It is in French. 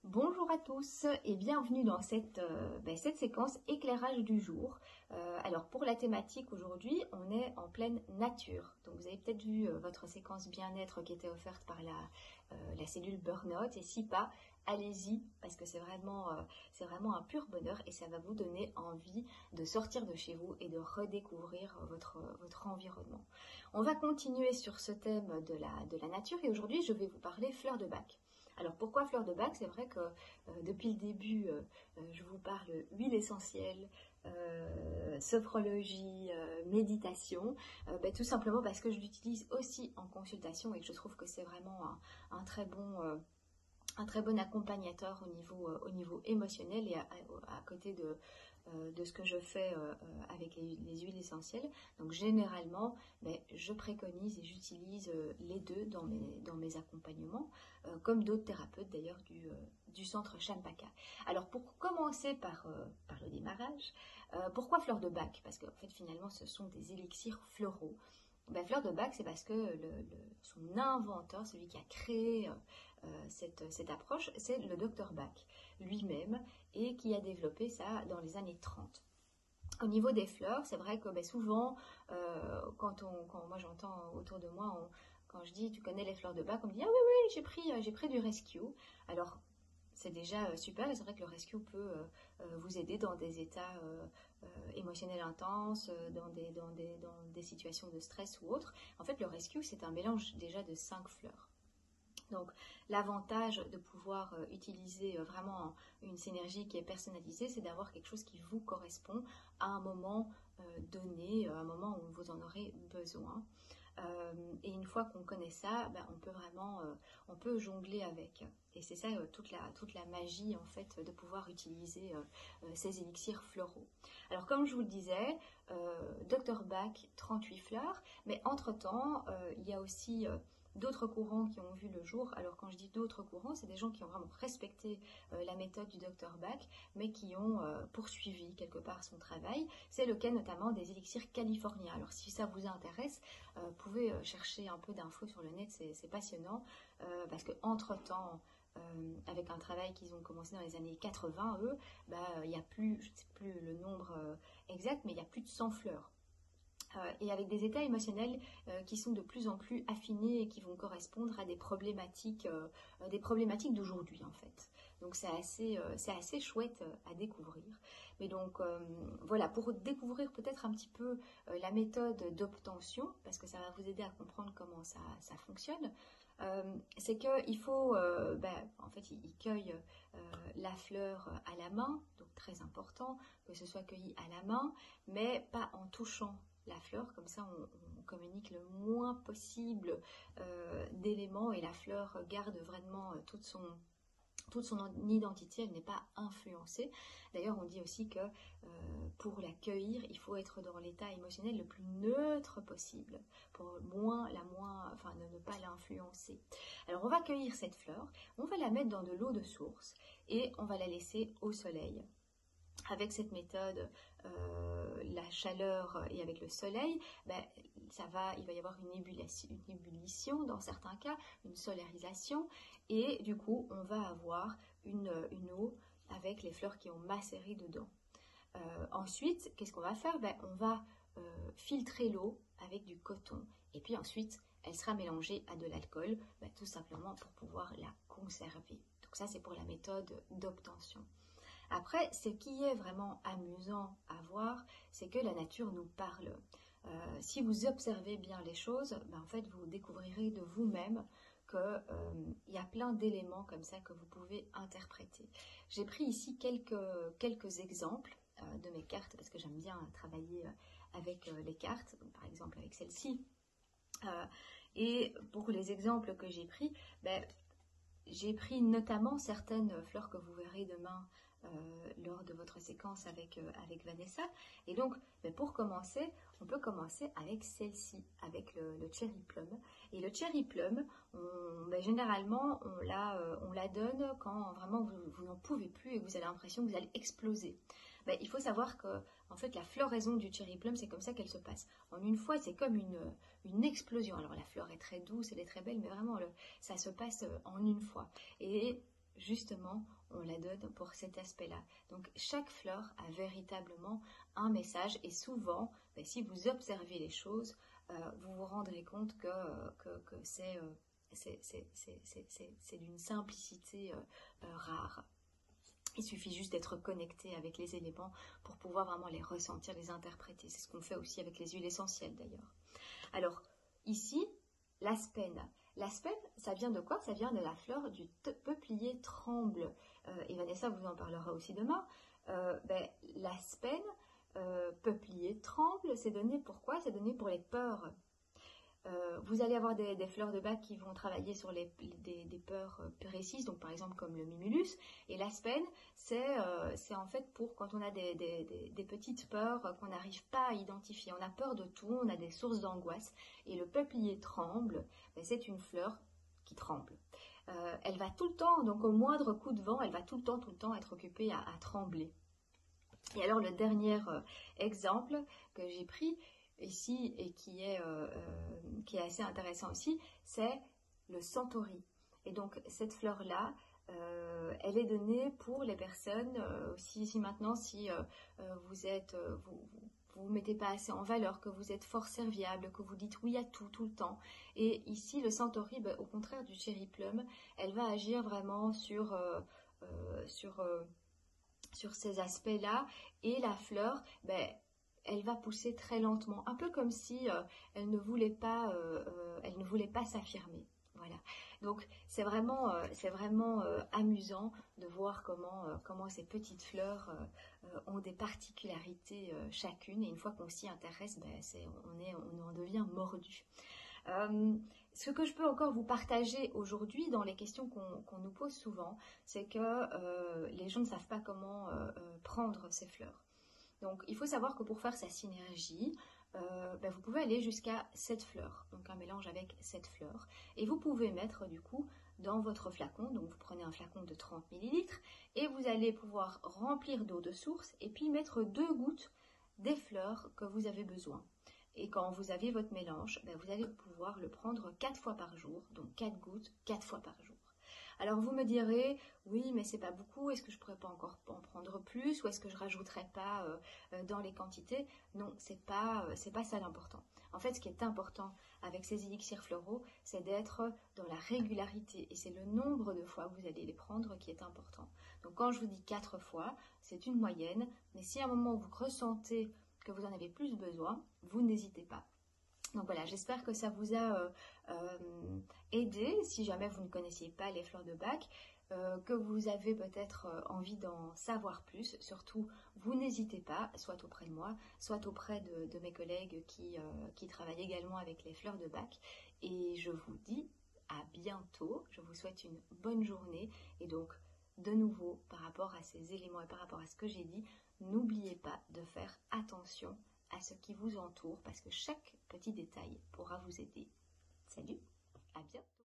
Bonjour à tous et bienvenue dans cette séquence éclairage du jour. Alors pour la thématique aujourd'hui, on est en pleine nature. Donc vous avez peut-être vu votre séquence bien-être qui était offerte par la cellule Burnout, et si pas, allez-y parce que c'est vraiment un pur bonheur et ça va vous donner envie de sortir de chez vous et de redécouvrir votre environnement. On va continuer sur ce thème de la nature et aujourd'hui je vais vous parler fleurs de bac. Alors pourquoi fleurs de bac? C'est vrai que depuis le début, je vous parle huile essentielle, sophrologie, méditation, tout simplement parce que je l'utilise aussi en consultation et que je trouve que c'est vraiment un très bon accompagnateur au niveau émotionnel et à côté de ce que je fais avec les huiles essentielles. Donc généralement, je préconise et j'utilise les deux dans mes accompagnements, comme d'autres thérapeutes d'ailleurs du centre Champaka. Alors pour commencer par le démarrage, pourquoi fleurs de bac? Parce qu'en fait finalement ce sont des élixirs floraux. Fleur de bac, c'est parce que son inventeur, celui qui a créé cette approche, c'est le docteur Bach lui-même et qui a développé ça dans les années 30. Au niveau des fleurs, c'est vrai que souvent, quand moi j'entends autour de moi, quand je dis tu connais les fleurs de bac, on me dit ah oui, j'ai pris du rescue. Alors c'est déjà super et c'est vrai que le rescue peut vous aider dans des états émotionnels intenses, dans des situations de stress ou autres. En fait, le rescue, c'est un mélange déjà de 5 fleurs. Donc l'avantage de pouvoir utiliser vraiment une synergie qui est personnalisée, c'est d'avoir quelque chose qui vous correspond à un moment donné, à un moment où vous en aurez besoin. Et une fois qu'on connaît ça, on peut jongler avec. Et c'est ça toute la magie en fait de pouvoir utiliser ces élixirs floraux. Alors comme je vous le disais, Dr Bach, 38 fleurs, mais entre-temps, il y a aussi d'autres courants qui ont vu le jour. Alors quand je dis d'autres courants, c'est des gens qui ont vraiment respecté la méthode du Dr Bach, mais qui ont poursuivi quelque part son travail. C'est le cas notamment des élixirs californiens. Alors si ça vous intéresse, vous pouvez chercher un peu d'infos sur le net, c'est passionnant, parce que entre-temps, avec un travail qu'ils ont commencé dans les années 80, eux, il y a plus, je ne sais plus le nombre exact, mais il y a plus de 100 fleurs. Et avec des états émotionnels qui sont de plus en plus affinés et qui vont correspondre à des problématiques d'aujourd'hui en fait. Donc c'est assez chouette à découvrir. Mais donc voilà, pour découvrir peut-être un petit peu la méthode d'obtention, parce que ça va vous aider à comprendre comment ça fonctionne, c'est qu'il faut, en fait, il cueille la fleur à la main, donc très important que ce soit cueilli à la main, mais pas en touchant la fleur, comme ça on communique le moins possible d'éléments et la fleur garde vraiment toute son identité, elle n'est pas influencée. D'ailleurs, on dit aussi que pour la cueillir, il faut être dans l'état émotionnel le plus neutre possible, pour ne pas l'influencer. Alors, on va cueillir cette fleur, on va la mettre dans de l'eau de source et on va la laisser au soleil. Avec cette méthode, la chaleur et avec le soleil, il va y avoir une ébullition dans certains cas, une solarisation, et du coup on va avoir une eau avec les fleurs qui ont macéré dedans. Ensuite, qu'est-ce qu'on va faire? On va filtrer l'eau avec du coton, et puis ensuite elle sera mélangée à de l'alcool, tout simplement pour pouvoir la conserver. Donc ça c'est pour la méthode d'obtention. Après, ce qui est vraiment amusant à voir, c'est que la nature nous parle. Si vous observez bien les choses, en fait, vous découvrirez de vous-même qu'il y a plein d'éléments comme ça que vous pouvez interpréter. J'ai pris ici quelques exemples de mes cartes, parce que j'aime bien travailler avec les cartes, donc, par exemple avec celle-ci. Et pour les exemples que j'ai pris notamment certaines fleurs que vous verrez demain lors de votre séquence avec Vanessa. Et donc, pour commencer, on peut commencer avec celle-ci, avec le cherry plum. Et le cherry plum, généralement, on la donne quand vraiment vous n'en pouvez plus et que vous avez l'impression que vous allez exploser. Il faut savoir que, en fait, la floraison du cherry plum, c'est comme ça qu'elle se passe. En une fois, c'est comme une explosion. Alors, la fleur est très douce, elle est très belle, mais vraiment, ça se passe en une fois. Et justement, on la donne pour cet aspect-là. Donc chaque fleur a véritablement un message et souvent, si vous observez les choses, vous vous rendrez compte que c'est d'une simplicité rare. Il suffit juste d'être connecté avec les éléments pour pouvoir vraiment les ressentir, les interpréter. C'est ce qu'on fait aussi avec les huiles essentielles d'ailleurs. Alors ici, l'aspène. L'aspène, ça vient de quoi? Ça vient de la fleur du peuplier tremble. Et Vanessa vous en parlera aussi demain. L'aspène, peuplier tremble, c'est donné pour quoi? C'est donné pour les peurs. Vous allez avoir des fleurs de bac qui vont travailler sur des peurs précises, donc par exemple comme le mimulus. Et l'aspen, c'est en fait pour quand on a des petites peurs qu'on n'arrive pas à identifier. On a peur de tout, on a des sources d'angoisse. Et le peuplier tremble, c'est une fleur qui tremble. Elle va tout le temps, donc au moindre coup de vent, elle va tout le temps être occupée à trembler. Et alors le dernier exemple que j'ai pris ici et qui est assez intéressant aussi, c'est le centauri. Et donc cette fleur-là, elle est donnée pour les personnes, si maintenant vous mettez pas assez en valeur, que vous êtes fort serviable, que vous dites oui à tout le temps. Et ici le centauri, au contraire du cherry plum, elle va agir vraiment sur ces aspects-là, et la fleur, elle va pousser très lentement, un peu comme si elle ne voulait pas s'affirmer. Voilà. Donc c'est vraiment amusant de voir comment ces petites fleurs ont des particularités chacune, et une fois qu'on s'y intéresse, on en devient mordu. Ce que je peux encore vous partager aujourd'hui dans les questions qu'on nous pose souvent, c'est que les gens ne savent pas comment prendre ces fleurs. Donc il faut savoir que pour faire sa synergie, vous pouvez aller jusqu'à 7 fleurs, donc un mélange avec 7 fleurs. Et vous pouvez mettre du coup dans votre flacon, donc vous prenez un flacon de 30 ml et vous allez pouvoir remplir d'eau de source et puis mettre 2 gouttes des fleurs que vous avez besoin. Et quand vous avez votre mélange, vous allez pouvoir le prendre 4 fois par jour, donc 4 gouttes 4 fois par jour. Alors vous me direz, oui mais c'est pas beaucoup, est-ce que je pourrais pas encore en prendre plus, ou est-ce que je rajouterais pas dans les quantités? Non, c'est pas ça l'important. En fait, ce qui est important avec ces élixirs floraux, c'est d'être dans la régularité, et c'est le nombre de fois que vous allez les prendre qui est important. Donc quand je vous dis 4 fois, c'est une moyenne, mais si à un moment vous ressentez que vous en avez plus besoin, vous n'hésitez pas. Donc voilà, j'espère que ça vous a aidé, si jamais vous ne connaissiez pas les fleurs de Bach, que vous avez peut-être envie d'en savoir plus. Surtout, vous n'hésitez pas, soit auprès de moi, soit auprès de mes collègues qui travaillent également avec les fleurs de Bach. Et je vous dis à bientôt, je vous souhaite une bonne journée. Et donc, de nouveau, par rapport à ces éléments et par rapport à ce que j'ai dit, n'oubliez pas de faire attention à ce qui vous entoure, parce que chaque petit détail pourra vous aider. Salut, à bientôt.